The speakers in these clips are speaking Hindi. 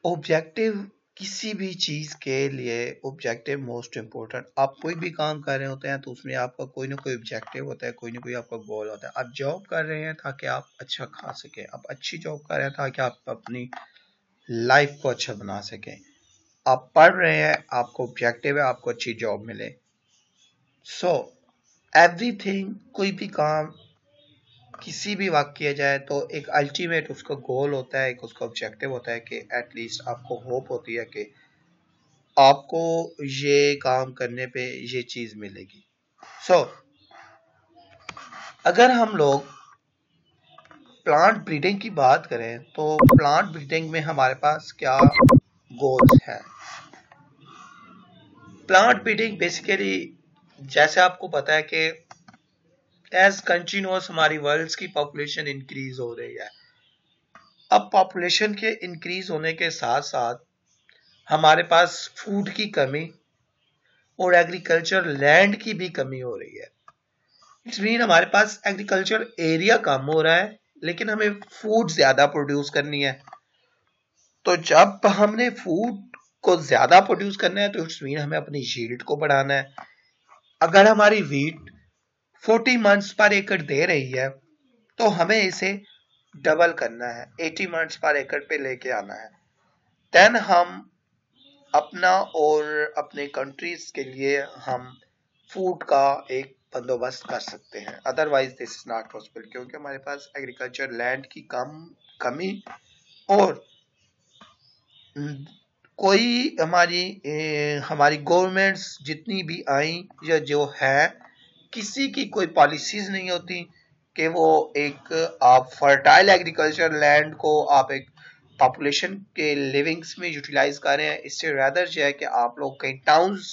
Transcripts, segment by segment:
ऑब्जेक्टिव किसी भी चीज के लिए ऑब्जेक्टिव मोस्ट इम्पोर्टेंट। आप कोई भी काम कर रहे होते हैं तो उसमें आपका कोई ना कोई ऑब्जेक्टिव होता है, कोई ना कोई आपका गोल होता है। आप जॉब कर रहे हैं ताकि आप अच्छा खा सकें, आप अच्छी जॉब कर रहे हैं ताकि आप अपनी लाइफ को अच्छा बना सकें। आप पढ़ रहे हैं, आपको ऑब्जेक्टिव है आपको अच्छी जॉब मिले। सो एवरीथिंग, कोई भी काम किसी भी वक्त किया जाए तो एक अल्टीमेट उसका गोल होता है, एक उसका ऑब्जेक्टिव होता है कि एटलीस्ट आपको होप होती है कि आपको ये काम करने पे ये चीज मिलेगी। सो अगर हम लोग प्लांट ब्रीडिंग की बात करें तो प्लांट ब्रीडिंग में हमारे पास क्या गोल्स हैं। प्लांट ब्रीडिंग बेसिकली, जैसे आपको पता है कि एज कंटिन्यूअस हमारी वर्ल्ड की पॉपुलेशन इंक्रीज हो रही है। अब पॉपुलेशन के इंक्रीज होने के साथ साथ हमारे पास फूड की कमी और एग्रीकल्चर लैंड की भी कमी हो रही है। इट्स मीन हमारे पास एग्रीकल्चर एरिया कम हो रहा है लेकिन हमें फूड ज्यादा प्रोड्यूस करनी है। तो जब हमने फूड को ज्यादा प्रोड्यूस करना है तो इट्स मीन हमें अपनी यील्ड को बढ़ाना है। अगर हमारी वीट 40 मंथ्स पर एकड़ दे रही है तो हमें इसे डबल करना है, 80 मंथ्स पर एकड़ पे लेके आना है। देन हम अपना और अपने कंट्रीज के लिए हम फूड का एक बंदोबस्त कर सकते हैं। Otherwise this is not possible, क्योंकि हमारे पास एग्रीकल्चर लैंड की कमी और कोई हमारी गवर्नमेंट्स जितनी भी आई या जो है, किसी की कोई पॉलिसीज नहीं होती कि वो एक आप फर्टाइल एग्रीकल्चर लैंड को आप एक पॉपुलेशन के लिविंग्स में यूटिलाइज कर रहे हैं। इससे रैदर जो है कि आप लोग कई टाउन्स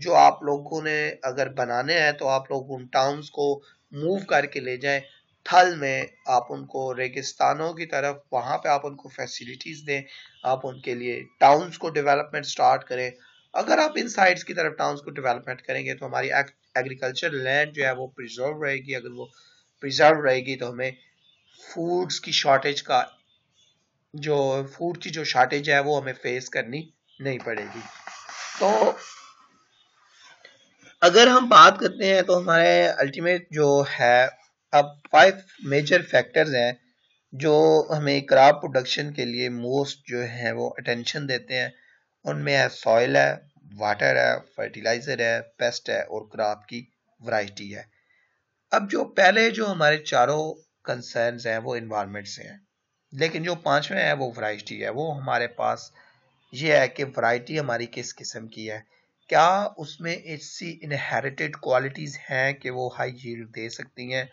जो आप लोगों ने अगर बनाने हैं तो आप लोग उन टाउन्स को मूव करके ले जाएं थल में, आप उनको रेगिस्तानों की तरफ, वहां पे आप उनको फैसिलिटीज दें, आप उनके लिए टाउन्स को डेवलपमेंट स्टार्ट करें। अगर आप इन साइड्स की तरफ टाउन्स को डेवलपमेंट करेंगे तो हमारी एग्रीकल्चर लैंड जो है वो प्रिजर्व रहेगी। अगर वो प्रिजर्व रहेगी तो हमें फूड्स की शॉर्टेज का फूड की जो शॉर्टेज है वो हमें फेस करनी नहीं पड़ेगी। तो अगर हम बात करते हैं तो हमारे अल्टीमेट जो है, अब 5 मेजर फैक्टर्स हैं जो हमें क्रॉप प्रोडक्शन के लिए मोस्ट जो है वो अटेंशन देते हैं। उनमें है सॉइल है, वाटर है, फर्टिलाइजर है, पेस्ट है और क्रॉप की वैरायटी है। अब जो पहले जो हमारे चारों कंसर्न्स हैं वो इन्वायरमेंट से हैं, लेकिन जो पांचवें है वो वैरायटी है। वो हमारे पास ये है कि वैरायटी हमारी किस किस्म की है, क्या उसमें ऐसी इनहेरिटेड क्वालिटीज हैं कि वो हाई यील्ड दे सकती हैं,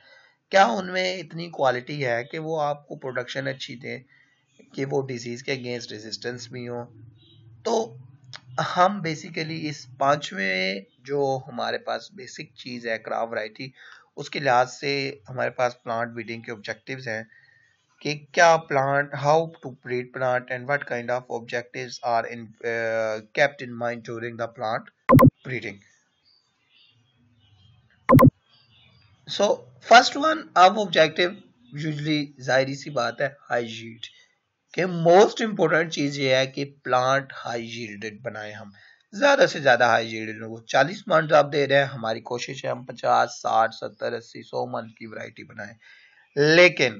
क्या उनमें इतनी क्वालिटी है कि वो आपको प्रोडक्शन अच्छी दे कि वो डिजीज के अगेंस्ट रेजिस्टेंस भी हो। तो हम बेसिकली इस पांचवें जो हमारे पास बेसिक चीज है क्रॉप वैरायटी, उसके लिहाज से हमारे पास प्लांट ब्रीडिंग के ऑब्जेक्टिव्स हैं कि क्या plant, how to breed plant and what kind of objectives are in kept in mind during the plant breeding. So first one, अब ऑब्जेक्टिव यूजली जाहिर सी बात है हाई यील्ड के मोस्ट इंपोर्टेंट चीज ये है कि प्लांट हाई यील्डेड बनाए, हम ज्यादा से ज्यादा हाई यील्डेड हो। 40 मंथ आप दे रहे हैं, हमारी कोशिश है हम 50, 60, 70, 80, 100 मंथ की वैरायटी बनाएं। लेकिन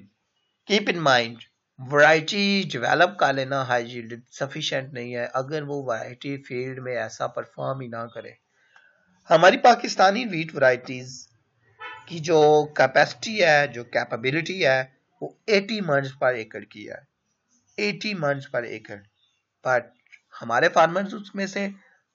keep in mind, variety develop कर लेना हाई यील्डेड सफिशिएंट नहीं है अगर वो वैरायटी फील्ड में ऐसा परफॉर्म ही ना करे। हमारी पाकिस्तानी वीट वैरायटीज की जो कैपेसिटी है, जो कैपेबिलिटी है, वो 80 मंथ्स पर एकड़ की है, 80 मंथ्स पर एकड़। बट हमारे फार्मर्स उसमें से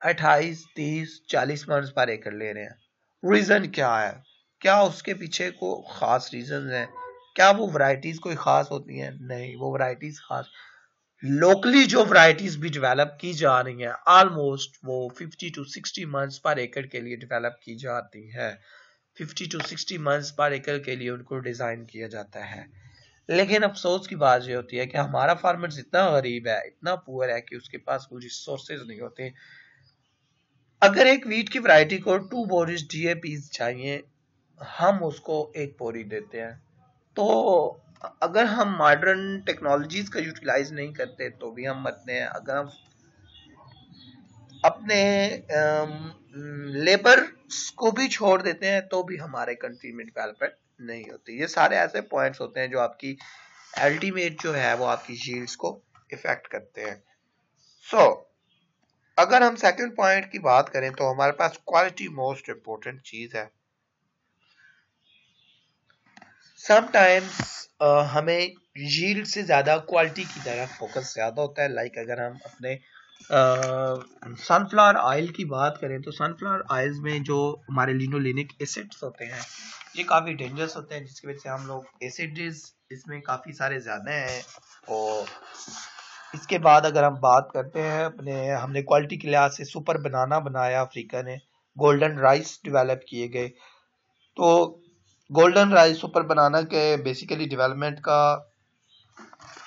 28, 30, 40 मंथ्स पर एकड़ ले रहे हैं। रीजन क्या है? क्या उसके पीछे को खास रीजन है? क्या वो वैरायटीज कोई खास होती हैं? नहीं, वो वैरायटीज खास, लोकली जो वैरायटीज भी डेवलप की जा रही हैं ऑलमोस्ट वो 50 टू 60 मंथ्स पर एकड़ के लिए डेवलप की जाती है। 50 टू 60 मंथ्स पर एकड़ के लिए उनको डिजाइन किया जाता है। लेकिन अफसोस की बात ये होती है कि हमारा फार्मर इतना गरीब है, इतना पुअर है कि उसके पास कोई रिसोर्सेज नहीं होते। अगर एक वीट की वैरायटी को 2 बोरीज डीएपी चाहिए, हम उसको 1 बोरी देते हैं। तो अगर हम मॉडर्न टेक्नोलॉजीज का यूटिलाइज नहीं करते तो भी हम मरते हैं। अगर हम अपने लेबर को भी छोड़ देते हैं तो भी हमारे कंट्री में डेवलपमेंट नहीं होती। ये सारे ऐसे पॉइंट्स होते हैं जो आपकी अल्टीमेट जो है वो आपकी यील्ड्स को इफेक्ट करते हैं। सो अगर हम सेकंड पॉइंट की बात करें तो हमारे पास क्वालिटी मोस्ट इंपॉर्टेंट चीज है। समटाइम्स हमें यील्ड से ज्यादा क्वालिटी की तरफ फोकस ज्यादा होता है। लाइक अगर हम अपने सनफ्लावर ऑयल की बात करें तो सनफ्लावर ऑयल्स में जो हमारे लिनोलेनिक एसिड्स होते हैं ये काफ़ी डेंजरस होते हैं, जिसकी वजह से हम लोग एसिड्स इसमें काफ़ी सारे ज़्यादा हैं। और इसके बाद अगर हम बात करते हैं अपने, हमने क्वालिटी के लिहाज से सुपर बनाना बनाया अफ्रीका ने, गोल्डन राइस डेवलप किए गए। तो गोल्डन राइस सुपर बनाना के बेसिकली डेवलपमेंट का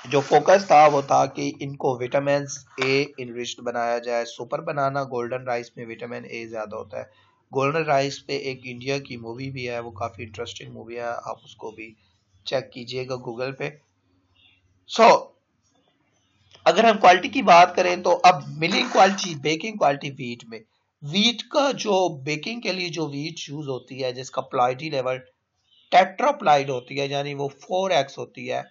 जो फोकस था वो था कि इनको विटामिन ए इनरिच्ड बनाया जाए। सुपर बनाना गोल्डन राइस में विटामिन ए ज्यादा होता है। गोल्डन राइस पे एक इंडिया की मूवी भी है, वो काफी इंटरेस्टिंग मूवी है, आप उसको भी चेक कीजिएगा गूगल पे। सो अगर हम क्वालिटी की बात करें तो अब milling quality, baking quality wheat में, वीट का जो बेकिंग के लिए जो वीट यूज होती है जिसका प्लाइडी लेवल टेट्राप्लाइड होती है यानी वो 4x होती है,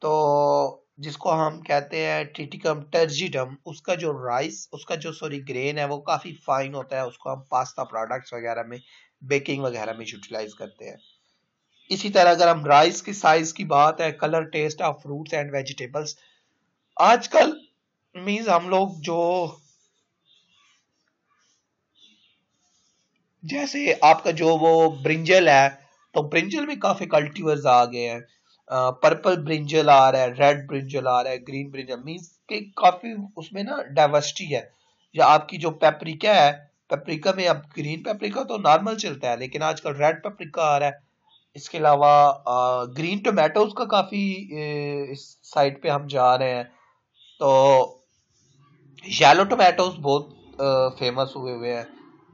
तो जिसको हम कहते हैं ट्रिटिकम टर्जिडम, उसका जो राइस, उसका जो सॉरी ग्रेन है वो काफी फाइन होता है। उसको हम पास्ता प्रोडक्ट्स वगैरह में, बेकिंग वगैरह में यूटिलाइज करते हैं। इसी तरह अगर हम राइस की साइज की बात है, colour taste of fruits and vegetables, आजकल मीन्स हम लोग जो जैसे आपका जो वो ब्रिंजल है, तो ब्रिंजल में काफी कल्टीवर्स आ गए हैं। पर्पल ब्रिंजल आ रहा है, रेड ब्रिंजल आ रहा है, ग्रीन ब्रिंजल, मीन्स के काफी उसमें ना डाइवर्सिटी है। या आपकी जो पेपरिका है, पेपरिका में अब ग्रीन पेपरिका तो नॉर्मल चलता है लेकिन आजकल रेड पेपरिका आ रहा है। इसके अलावा ग्रीन टोमेटोज का काफी इस साइड पे हम जा रहे हैं। तो येलो टोमेटोज बहुत फेमस हुए हुए हैं।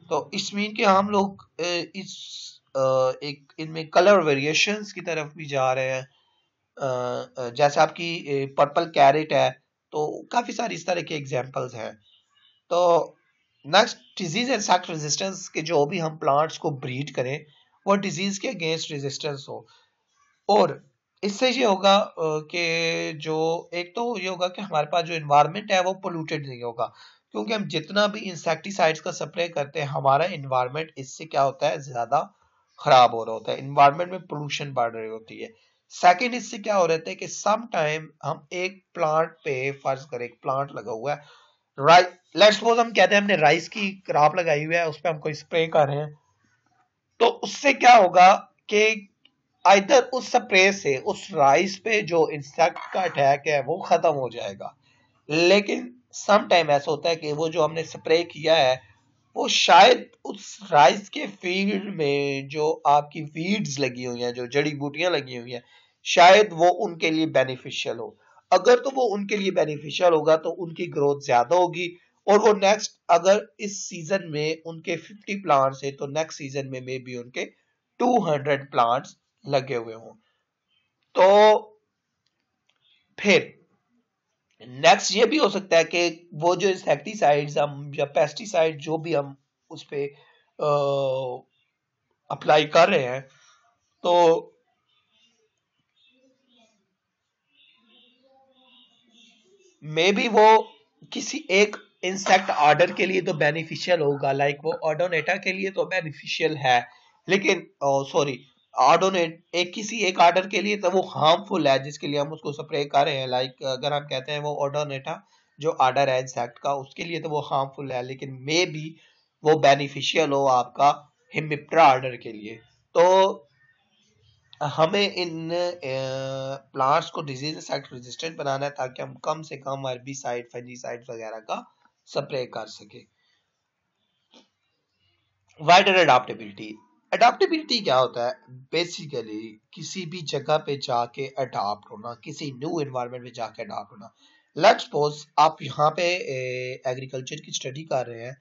तो इस मीन के हम लोग इस एक इनमें कलर वेरिएशंस की तरफ भी जा रहे हैं। जैसे आपकी पर्पल कैरेट है, तो काफी सारी इस तरह के एग्जांपल्स हैं। तो next, disease and insect resistance के जो भी हम प्लांट्स को ब्रीड करें वो डिजीज के अगेंस्ट रेजिस्टेंस हो। और इससे ये होगा कि जो एक तो ये होगा कि हमारे पास जो इन्वायरमेंट है वो पोल्यूटेड नहीं होगा, क्योंकि हम जितना भी इंसेक्टिसाइड्स का स्प्रे करते हैं हमारा इन्वायरमेंट इससे क्या होता है, ज्यादा खराब हो रहा होता है, इन्वायरमेंट में पोल्यूशन बढ़ रही होती है। सेकंड, इससे क्या हो रहा है कि सम टाइम हम एक प्लांट पे, फर्ज करें एक प्लांट लगा हुआ है, राइस, लेट्स सपोज हम कहते हैं हमने राइस की क्रॉप लगाई हुई है, उस पर हम कोई स्प्रे कर रहे हैं, तो उससे क्या होगा कि आइदर उस स्प्रे से उस राइस पे जो इंसेक्ट का अटैक है वो खत्म हो जाएगा, लेकिन सम टाइम ऐसा होता है कि वो जो हमने स्प्रे किया है वो शायद उस राइस के फील्ड में जो आपकी वीड्स लगी हुई हैं, जो जड़ी बूटियां लगी हुई हैं, शायद वो उनके लिए बेनिफिशियल हो। अगर तो वो उनके लिए बेनिफिशियल होगा तो उनकी ग्रोथ ज्यादा होगी, और वो नेक्स्ट, अगर इस सीजन में उनके 50 प्लांट्स है तो नेक्स्ट सीजन में मे बी उनके 200 प्लांट्स लगे हुए हों। तो फिर नेक्स्ट ये भी हो सकता है कि वो जो इंसेक्टिसाइड्स हम या पेस्टिसाइड जो भी हम उस पे अप्लाई कर रहे हैं, तो मे बी वो किसी एक इंसेक्ट ऑर्डर के लिए तो बेनिफिशियल होगा, लाइक वो ऑर्डोनेटा के लिए तो बेनिफिशियल है, लेकिन सॉरी, ऑर्डोनेट एक किसी एक ऑर्डर के लिए तो वो हार्मफुल है जिसके लिए हम उसको स्प्रे कर रहे हैं। लाइक अगर हम कहते हैं वो ऑर्डोनेटा जो ऑर्डर है इंसेक्ट का, उसके लिए तो वो हार्मफुल है, लेकिन मे बी वो बेनिफिशियल हो आपका हिमिप्टरा ऑर्डर के लिए। तो हमें इन प्लांट्स को डिजीज इंसेक्ट रेजिस्टेंट बनाना है ताकि हम कम से कम हर्बिसाइड, फंजीसाइड वगैरह का स्प्रे कर सके। वाइडर अडॉप्टेबिलिटी, अडॉप्टेबिलिटी क्या होता है, बेसिकली किसी भी जगह पे जाके अडॉप्ट होना, किसी न्यू एनवायरनमेंट में जाके अडॉप्ट होना। लेट्स सपोज आप यहाँ पे एग्रीकल्चर की स्टडी कर रहे हैं,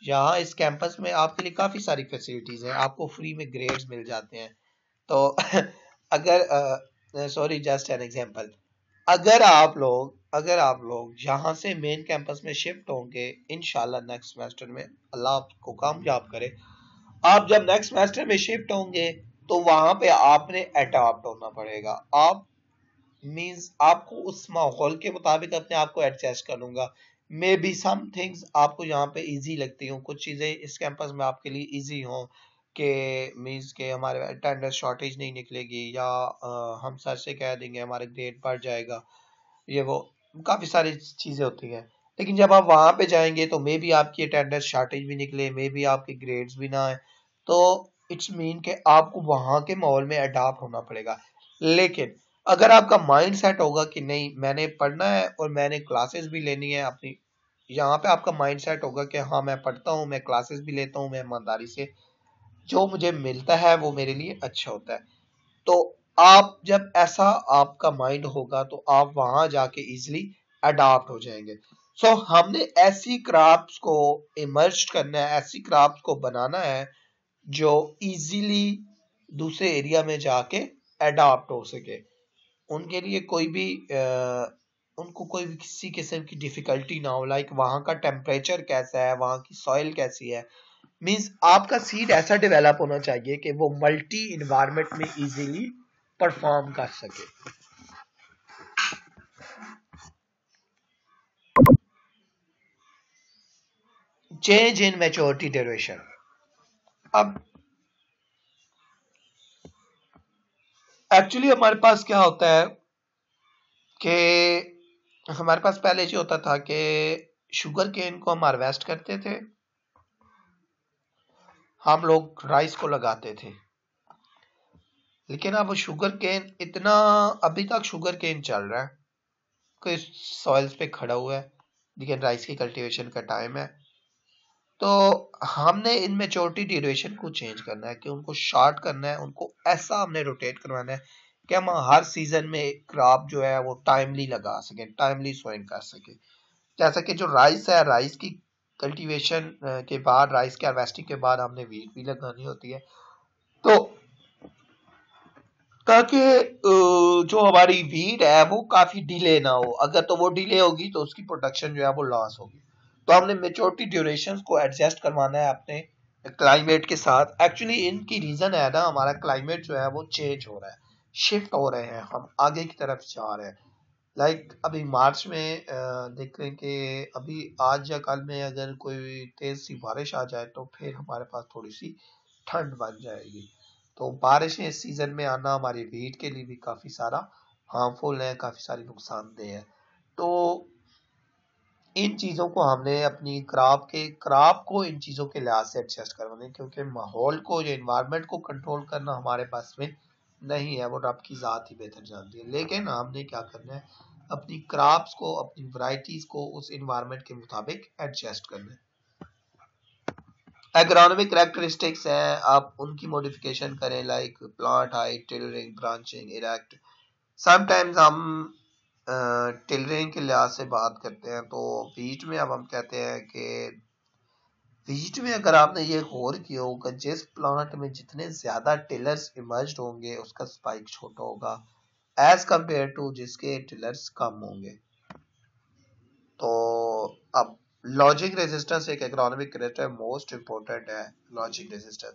यहाँ इस कैंपस में आपके लिए काफी सारी फैसिलिटीज हैं, आपको फ्री में ग्रेड्स मिल जाते हैं। तो अगर सॉरी, जस्ट एन एग्जांपल, अगर आप लोग यहाँ से मेन कैंपस में शिफ्ट होंगे इंशाल्लाह नेक्स्ट सेमेस्टर में, अल्लाह आपको कामयाब करे, आप जब नेक्स्ट सेमेस्टर में शिफ्ट होंगे तो वहां पे आपने अडॉप्ट होना पड़ेगा। आप मींस आपको उस माहौल के मुताबिक अपने आप को एडजस्ट करूंगा। मे बी सम थिंग्स आपको यहाँ पे इजी लगती हो, कुछ चीजें इस कैंपस में आपके लिए इजी हो, कि मींस के हमारे अटेंडेंस शॉर्टेज नहीं निकलेगी, या हम सर से कह देंगे हमारे ग्रेड बढ़ जाएगा, ये वो काफी सारी चीजें होती हैं। लेकिन जब आप वहां पे जाएंगे तो मे बी आपकी अटेंडेंस शॉर्टेज भी निकले, मे बी आपके ग्रेड्स भी ना आए, तो इट्स मीन के आपको वहां के माहौल में अडाप्ट होना पड़ेगा। लेकिन अगर आपका माइंड सेट होगा कि नहीं मैंने पढ़ना है और मैंने क्लासेस भी लेनी है अपनी, यहाँ पे आपका माइंड सेट होगा कि हाँ मैं पढ़ता हूँ, मैं क्लासेस भी लेता हूँ, मैं ईमानदारी से जो मुझे मिलता है वो मेरे लिए अच्छा होता है, तो आप जब ऐसा आपका माइंड होगा तो आप वहां जाके इजिली अडाप्ट हो जाएंगे। सो हमने ऐसी क्राफ्ट्स को इमर्ज करना है, ऐसी क्राफ्ट्स को बनाना है जो इजीली दूसरे एरिया में जाके अडाप्ट हो सके, उनके लिए कोई भी उनको कोई भी किसी किस्म की डिफिकल्टी ना हो। लाइक वहां का टेम्परेचर कैसा है, वहां की सॉइल कैसी है, मींस आपका सीड ऐसा डेवलप होना चाहिए कि वो मल्टी इन्वायरमेंट में इजीली परफॉर्म कर सके। चेंज इन मैच्योरिटी ड्यूरेशन, अब एक्चुअली हमारे पास क्या होता है कि हमारे पास पहले जो होता था कि शुगर केन को हम हार्वेस्ट करते थे, हम लोग राइस को लगाते थे, लेकिन अब शुगर केन इतना, अभी तक शुगर केन चल रहा है, कोई सॉइल्स पे खड़ा हुआ है, लेकिन राइस की कल्टीवेशन का टाइम है। तो हमने इन मेच्योरिटी ड्यूरेशन को चेंज करना है, कि उनको शॉर्ट करना है, उनको ऐसा हमने रोटेट करवाना है कि हम हर सीजन में क्रॉप जो है वो टाइमली लगा सकें, टाइमली सोइंग कर सकें। जैसा कि जो राइस है, राइस की कल्टीवेशन के बाद, राइस के हार्वेस्टिंग के बाद हमने वीट भी लगानी होती है, तो ताकि जो हमारी वीट है वो काफी डिले ना हो, अगर तो वो डिले होगी तो उसकी प्रोडक्शन जो है वो लॉस होगी। तो हमने मेच्योरिटी ड्यूरेशन को एडजस्ट करवाना है अपने क्लाइमेट के साथ। एक्चुअली इनकी रीजन है ना, हमारा क्लाइमेट जो है वो चेंज हो रहा है, शिफ्ट हो रहे हैं, हम आगे की तरफ जा रहे हैं। लाइक अभी मार्च में देख रहे हैं कि अभी आज या कल में अगर कोई तेज सी बारिश आ जाए तो फिर हमारे पास थोड़ी सी ठंड बन जाएगी। तो बारिशें इस सीजन में आना हमारी वीट के लिए भी काफी सारा हार्मफुल है, काफी सारी नुकसानदेह है। तो इन चीजों को हमने अपनी क्रॉप को इन चीजों के लिहाज से एडजस्ट करवाना है, क्योंकि माहौल को या इन्वायरमेंट को कंट्रोल करना हमारे पास में नहीं है, वो रब की जात ही बेहतर जानती है। लेकिन हमने क्या करना है, अपनी क्रॉप्स को, अपनी वैरायटीज को उस इन्वायरमेंट के मुताबिक एडजस्ट करना है। एग्रोनॉमिक कैरेक्टरिस्टिक्स हैं, आप उनकी मॉडिफिकेशन करें, like plant height, tillering, branching, erect. Sometimes हम टिलरिंग के लिहाज से बात करते हैं, तो वीट में अब हम कहते हैं कि वीट में अगर आपने ये गौर किया होगा, जिस प्लांट में जितने ज्यादा टिलर्स इमर्ज होंगे उसका स्पाइक छोटा होगा, एज कंपेयर टू जिसके टिलर्स कम होंगे। तो अब लॉजिक रेजिस्टेंस एक इकोनॉमिक क्रेडिट मोस्ट इंपॉर्टेंट है। लॉजिक रेजिस्टेंस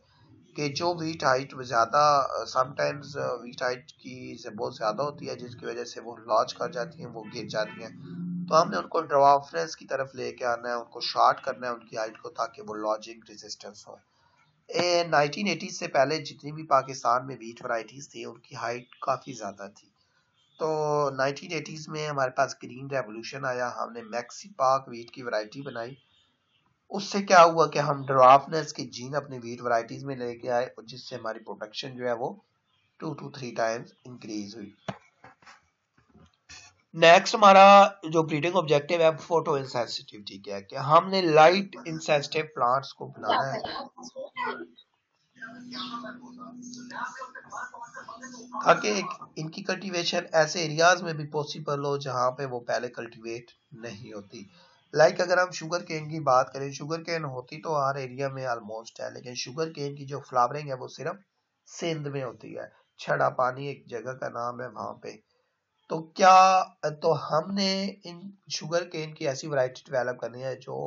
कि जो वीट हाइट ज्यादा, समटाइम्स वीट हाइट की से बहुत ज्यादा होती है, जिसकी वजह से वो लॉन्च कर जाती हैं, वो गिर जाती हैं, तो हमने उनको ड्रॉफ्रेंस की तरफ लेके आना है, उनको शॉर्ट करना है उनकी हाइट को, ताकि वो लॉजिक रेजिस्टेंस हो। 1980 से पहले जितनी भी पाकिस्तान में वीट वैरायटीज थी उनकी हाइट काफी ज्यादा थी। तो 1980s में हमारे पास ग्रीन रेवोल्यूशन आया, हमने मैक्सी पाक वीट की वैरायटी बनाई। उससे क्या हुआ कि हम ड्राफ्टनेस के जीन अपनी वीट वैरायटीज में लेके आए, और जिससे हमारी प्रोडक्शन जो है वो 2 to 3 टाइम्स इंक्रीज हुई। नेक्स्ट हमारा जो ब्रीडिंग ऑब्जेक्टिव है फोटो इंसेंसिटिविटी क्या है, कि हमने लाइट इंसेंसिटिव प्लांट्स को बनाना है, ताकि इनकी कल्टीवेशन ऐसे एरियाज में भी पॉसिबल हो जहां पे वो पहले कल्टीवेट नहीं होती। लाइक अगर हम शुगर केन की बात करें, शुगर केन होती तो हर एरिया में ऑलमोस्ट है, लेकिन शुगर केन की जो फ्लावरिंग है वो सिर्फ सिंध में होती है, छड़ा पानी एक जगह का नाम है वहां पे। तो क्या तो हमने इन शुगर केन की ऐसी वैरायटी डेवलप करनी है जो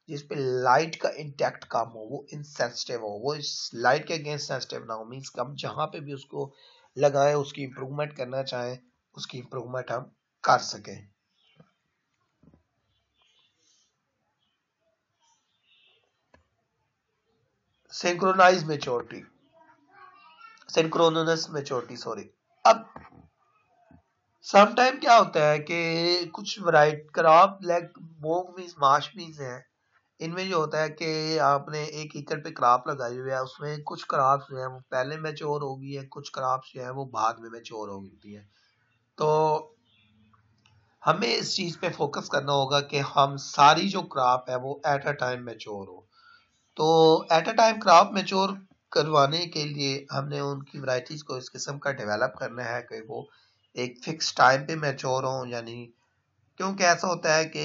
जिसपे लाइट का इंटैक्ट कम हो, वो इनसेंसिटिव हो, वो इस लाइट के अगेंस्ट सेंसिटिव ना हो। मींस हम जहां पे भी उसको लगाएं, उसकी इंप्रूवमेंट करना चाहें, उसकी इंप्रूवमेंट हम कर सकें। Synchronise maturity, synchronous maturity sorry. अब समटाइम क्या होता है कि कुछ variety crop like moong beans mash beans हैं, इनमें जो होता है कि आपने एक एकड़ पे क्रॉप लगाई हुई है, उसमें कुछ क्रॉप्स जो है वो पहले मैच्योर होगी है, कुछ क्रॉप्स जो है वो बाद में मैच्योर होती है। तो हमें इस चीज पे फोकस करना होगा कि हम सारी जो क्रॉप है वो एट अ टाइम मैच्योर हो। तो at a time crop mature करवाने के लिए हमने उनकी वैरायटीज को इस किस्म का डेवलप करना है कि वो एक फिक्स टाइम पे मैच्योर हो। यानी क्योंकि ऐसा होता है कि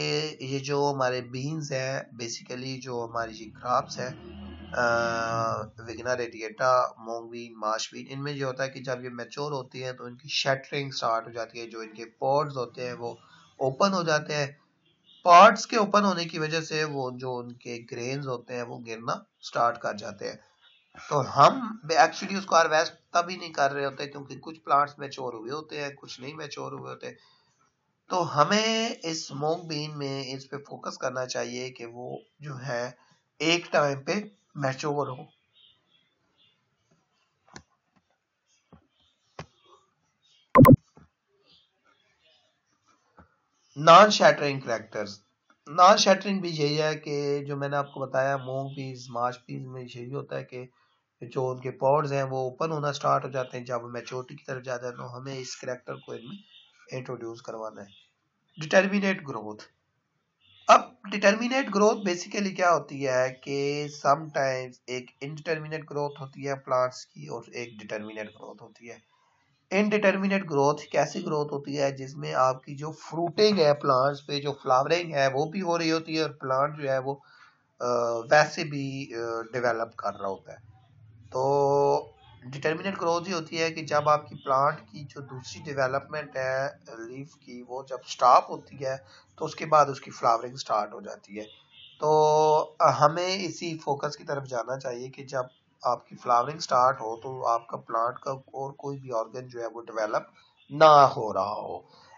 ये जो हमारे बीन्स है, बेसिकली जो हमारी ये क्रॉप्स है, Vigna radiata, moong bean, mash bean, इनमें जो होता है कि जब ये मैच्योर होती है तो इनकी शैटरिंग स्टार्ट हो जाती है, जो इनके पॉड्स होते हैं वो ओपन हो जाते हैं। पॉड्स के ओपन होने की वजह से वो जो उनके ग्रेन्स होते हैं वो गिरना स्टार्ट कर जाते हैं। तो हम एक्चुअली उसको हार्वेस्ट तभी नहीं कर रहे होते क्योंकि कुछ प्लांट्स मैच्योर हुए होते हैं, कुछ नहीं मैच्योर हुए होते। तो हमें इस मूंग बीन में इस पे फोकस करना चाहिए कि वो जो है एक टाइम पे मैच्योर हो। Non shattering characters, non shattering भी यही है कि जो मैंने आपको बताया मूंग बीज माश बीज में यही होता है कि जो उनके पॉड्स हैं वो ओपन होना स्टार्ट हो जाते हैं जब मैच्योरिटी की तरफ जाते हैं। तो हमें इस करेक्टर को इनमें इंट्रोड्यूस करवाना है। Determinate growth. अब डिटर्मिनेट ग्रोथ बेसिकली क्या होती है कि समटाइम्स एक इनडिटर्मिनेट ग्रोथ होती है प्लांट्स की और एक डिटर्मिनेट ग्रोथ होती है। इनडिटर्मिनेट ग्रोथ कैसी ग्रोथ होती है जिसमें आपकी जो फ्रूटिंग है प्लांट्स पे, जो फ्लावरिंग है वो भी हो रही होती है और प्लांट जो है वो वैसे भी डेवलप कर रहा होता है। तो डिटर्मिनेट ग्रोथ ही होती है कि जब आपकी प्लांट की जो दूसरी डेवलपमेंट है लीफ की वो जब स्टॉप होती है तो उसके बाद उसकी फ्लावरिंग स्टार्ट हो जाती है। तो हमें इसी फोकस की तरफ जाना चाहिए कि जब आपकी फ्लावरिंग स्टार्ट हो तो आपका प्लांट का और कोई भी ऑर्गन जो है वो डेवलप ना हो रहा हो।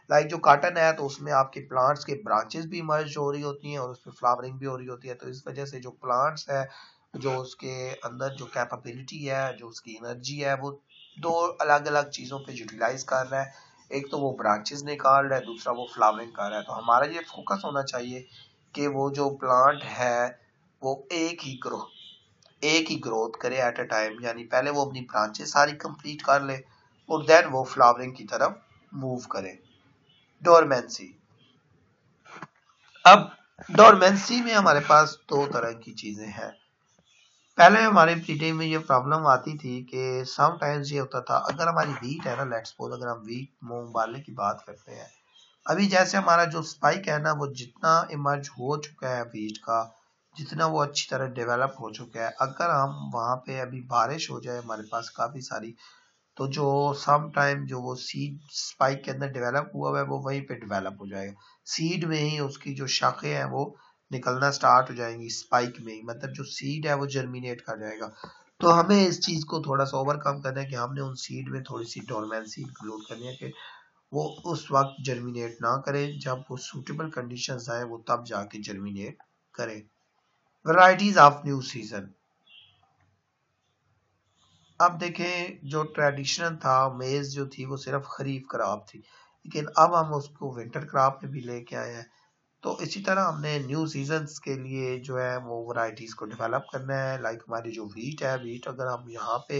लाइक जो कॉटन है तो उसमें आपके प्लांट्स के ब्रांचेस भी इमर्ज हो रही होती हैं और उसमें फ्लावरिंग भी हो रही होती है। तो इस वजह से जो प्लांट्स है, जो उसके अंदर जो कैपेबिलिटी है, जो उसकी एनर्जी है, वो दो अलग अलग चीज़ों पे यूटिलाइज कर रहा है। एक तो वो ब्रांचेस निकाल रहा है, दूसरा वो फ्लावरिंग कर रहा है। तो हमारा ये फोकस होना चाहिए कि वो जो प्लांट है वो एक ही ग्रोथ करे एट अ टाइम। यानी पहले वो अपनी ब्रांचेस सारी कंप्लीट कर ले और देन वो फ्लावरिंग की तरफ मूव करे। डोरमेंसी। अब डोरमेंसी में हमारे पास दो तरह की चीजें हैं। पहले हमारे पीढ़ी में ये प्रॉब्लम आती थी कि समटाइम्स ये होता था, अगर हमारी वीट है ना, लेट्स सपोज अगर हम वीट मूंग बाले की बात करते हैं, अभी जैसे हमारा जो स्पाइक है ना वो जितना इमर्ज हो चुका है वीट का, जितना वो अच्छी तरह डेवलप हो चुका है, अगर हम वहां पे अभी बारिश हो जाए हमारे पास काफी सारी, तो जो सम टाइम जो वो सीड स्पाइक के अंदर डेवलप हुआ है वो वहीं पे डेवलप हो जाएगा। सीड में ही उसकी जो शाखें हैं वो निकलना स्टार्ट हो जाएंगी स्पाइक में ही, मतलब जो सीड है वो जर्मिनेट कर जाएगा। तो हमें इस चीज को थोड़ा सा ओवरकम करना है कि हमने उन सीड में थोड़ी सी डोरमेंसी इंक्लूड करनी है कि वो उस वक्त जर्मिनेट ना करे, जब वो सूटेबल कंडीशंस आए वो तब जाके जर्मिनेट करे। Varieties of new season. अब देखें जो ट्रेडिशनल था मेज जो थी वो सिर्फ खरीफ क्रॉप थी, लेकिन अब हम उसको विंटर क्रॉप में भी लेके आए हैं। तो इसी तरह हमने न्यू सीजन्स के लिए जो है वो वैरायटीज को डेवलप करना है। लाइक हमारी जो वीट है, वीट अगर हम यहाँ पे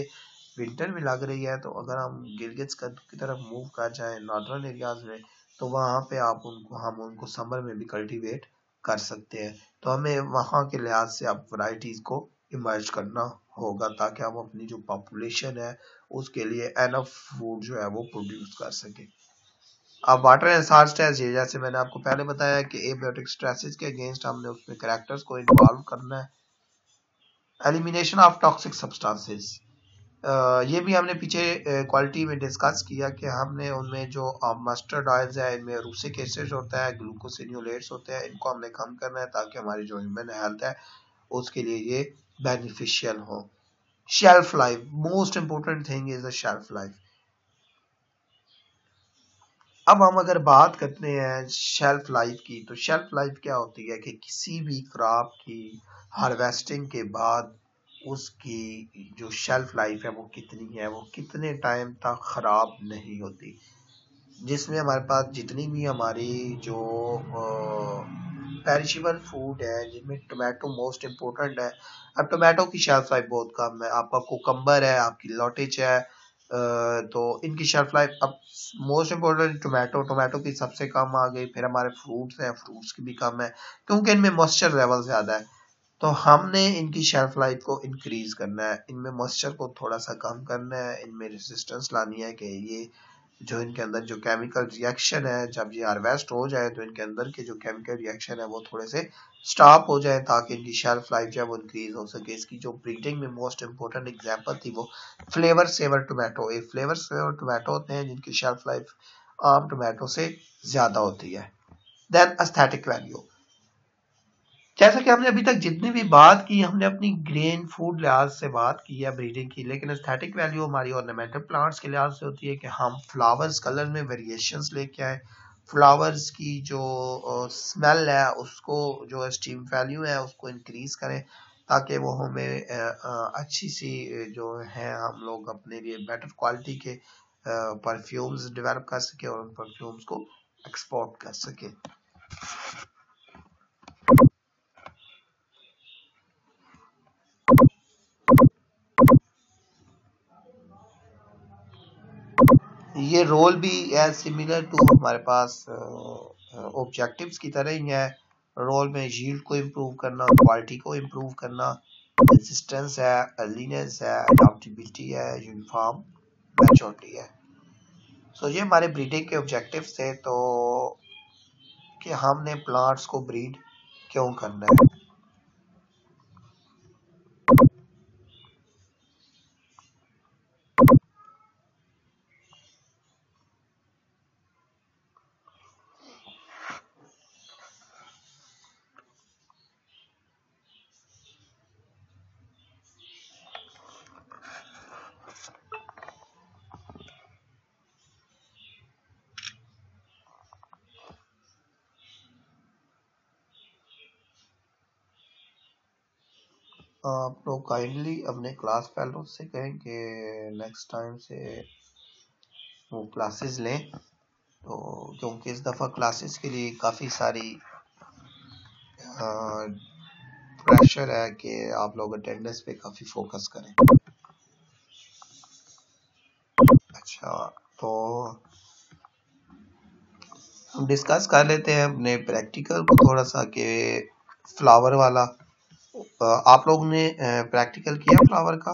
विंटर में लग रही है तो अगर हम गिलगित की तरफ मूव कर जाएं नॉर्दर्न एरियाज में, तो वहाँ पे हम उनको समर में भी कल्टीवेट कर सकते हैं। तो हमें वहाँ के लिहाज से अब वैरायटीज को इमर्ज करना होगा ताकि हम अपनी जो पॉपुलेशन है उसके लिए एनफ फूड जो है वो प्रोड्यूस कर सके। अब वाटर एनहांस्ड स्ट्रेस, जैसे मैंने आपको पहले बताया कि एबियोटिक स्ट्रेसेस के अगेंस्ट हमने उसमें कैरेक्टर्स को इन्वॉल्व करना है। Elimination of toxic substances. ये भी हमने पीछे क्वालिटी में डिस्कस किया कि हमने उनमें जो मस्टर्ड ऑयल्स है इनमें रूसिक एसिड होता है, ग्लूकोसिन्यूलेट्स होते हैं, इनको हमने कम करना है ताकि हमारी जो ह्यूमन हेल्थ है उसके लिए ये बेनिफिशियल हो। Shelf life, most important thing is the shelf life. अब हम अगर बात करते हैं शेल्फ लाइफ की, तो शेल्फ लाइफ क्या होती है कि किसी भी क्रॉप की हार्वेस्टिंग के बाद उसकी जो शेल्फ लाइफ है वो कितनी है, वो कितने टाइम तक खराब नहीं होती, जिसमें हमारे पास जितनी भी हमारी जो पेरिशेबल फूड है जिनमें टोमेटो मोस्ट इम्पोर्टेंट है। अब टोमेटो की शेल्फ लाइफ बहुत कम है, आपका कुकम्बर है, आपकी लॉटेज है, तो इनकी शेल्फ लाइफ अब मोस्ट इम्पोर्टेंट टोमेटो की सबसे कम आ गई। फिर हमारे फ्रूट्स हैं, फ्रूट्स की भी कम है क्योंकि इनमें मॉइस्चर लेवल ज़्यादा है। तो हमने इनकी शेल्फ लाइफ को इंक्रीज करना है, इनमें मॉइस्चर को थोड़ा सा कम करना है, इनमें रेजिस्टेंस लानी है कि ये जो इनके अंदर जो केमिकल रिएक्शन है जब ये हार्वेस्ट हो जाए तो इनके अंदर के जो केमिकल रिएक्शन है वो थोड़े से स्टॉप हो जाए ताकि इनकी शेल्फ लाइफ जो है वो इंक्रीज हो सके। इसकी जो ब्रीडिंग में मोस्ट इंपोर्टेंट एग्जांपल थी वो फ्लेवर सेवर टोमेटो, एक फ्लेवर सेवर टोमेटो होते हैं जिनकी शेल्फ लाइफ आम टोमेटो से ज्यादा होती है। देन एस्थेटिक वैल्यू, जैसा कि हमने अभी तक जितनी भी बात की हमने अपनी ग्रेन फूड लिहाज से बात की है ब्रीडिंग की, लेकिन एस्थेटिक वैल्यू हमारी ऑर्नामेंटल प्लांट्स के लिहाज से होती है कि हम फ्लावर्स कलर में वेरिएशंस लेके आए, फ्लावर्स की जो स्मेल है उसको, जो स्टीम वैल्यू है उसको इंक्रीज करें ताकि वो हमें अच्छी सी जो है हम लोग अपने लिए बेटर क्वालिटी के परफ्यूम्स डेवलप कर सके और उन परफ्यूम्स को एक्सपोर्ट कर सके। ये रोल भी है सिमिलर टू हमारे पास ऑब्जेक्टिव्स की तरह ही है। रोल में यील्ड को इम्प्रूव करना, क्वालिटी को इम्प्रूव करना, कंसिस्टेंस है, अर्लीनेस है, अडॉप्टेबिलिटी है, यूनिफॉर्म मैच्योरिटी है। सो ये हमारे ब्रीडिंग के ऑब्जेक्टिव्स थे, तो कि हमने प्लांट्स को ब्रीड क्यों करना है। आप लोग काइंडली अपने क्लास फेलो से कहें कि नेक्स्ट टाइम से वो क्लासेस लें, तो क्योंकि इस दफ़ा क्लासेस के लिए काफ़ी सारी प्रेशर है कि आप लोग अटेंडेंस पे काफ़ी फोकस करें। अच्छा, तो हम डिस्कस कर लेते हैं अपने प्रैक्टिकल को थोड़ा सा कि फ्लावर वाला। आप लोग ने प्रैक्टिकल किया फ्लावर का?